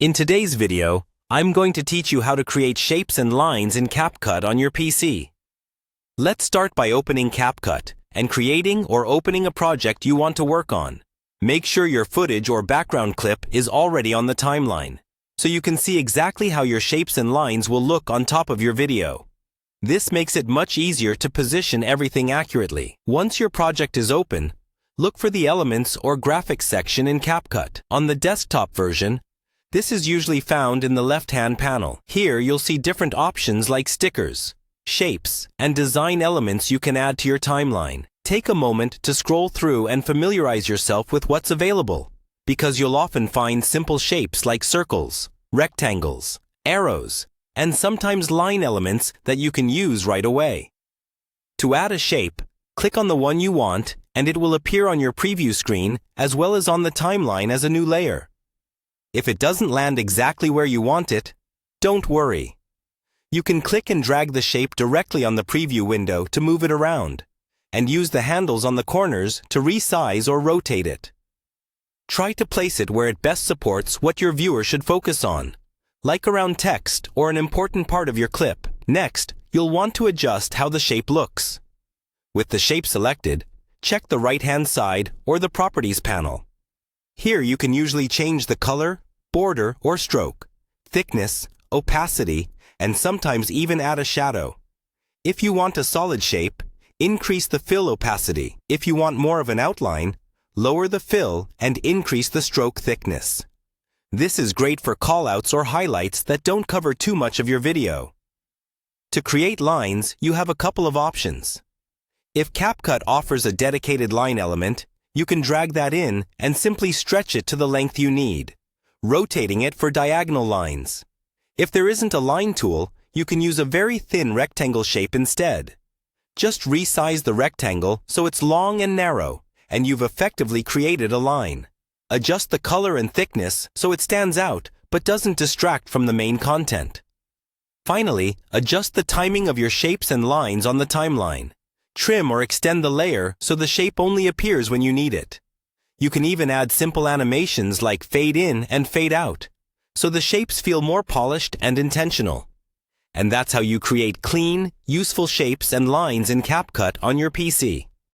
In today's video, I'm going to teach you how to create shapes and lines in CapCut on your PC. Let's start by opening CapCut and creating or opening a project you want to work on. Make sure your footage or background clip is already on the timeline, so you can see exactly how your shapes and lines will look on top of your video. This makes it much easier to position everything accurately. Once your project is open, look for the Elements or Graphics section in CapCut. On the desktop version, this is usually found in the left-hand panel. Here you'll see different options like stickers, shapes, and design elements you can add to your timeline. Take a moment to scroll through and familiarize yourself with what's available, because you'll often find simple shapes like circles, rectangles, arrows, and sometimes line elements that you can use right away. To add a shape, click on the one you want and it will appear on your preview screen as well as on the timeline as a new layer. If it doesn't land exactly where you want it, don't worry. You can click and drag the shape directly on the preview window to move it around, and use the handles on the corners to resize or rotate it. Try to place it where it best supports what your viewer should focus on, like around text or an important part of your clip. Next, you'll want to adjust how the shape looks. With the shape selected, check the right-hand side or the Properties panel. Here you can usually change the color, border, or stroke, thickness, opacity, and sometimes even add a shadow. If you want a solid shape, increase the fill opacity. If you want more of an outline, lower the fill and increase the stroke thickness. This is great for callouts or highlights that don't cover too much of your video. To create lines, you have a couple of options. If CapCut offers a dedicated line element, you can drag that in and simply stretch it to the length you need, rotating it for diagonal lines. If there isn't a line tool, you can use a very thin rectangle shape instead. Just resize the rectangle so it's long and narrow, and you've effectively created a line. Adjust the color and thickness so it stands out but doesn't distract from the main content. Finally, adjust the timing of your shapes and lines on the timeline. Trim or extend the layer so the shape only appears when you need it. You can even add simple animations like fade in and fade out, so the shapes feel more polished and intentional. And that's how you create clean, useful shapes and lines in CapCut on your PC.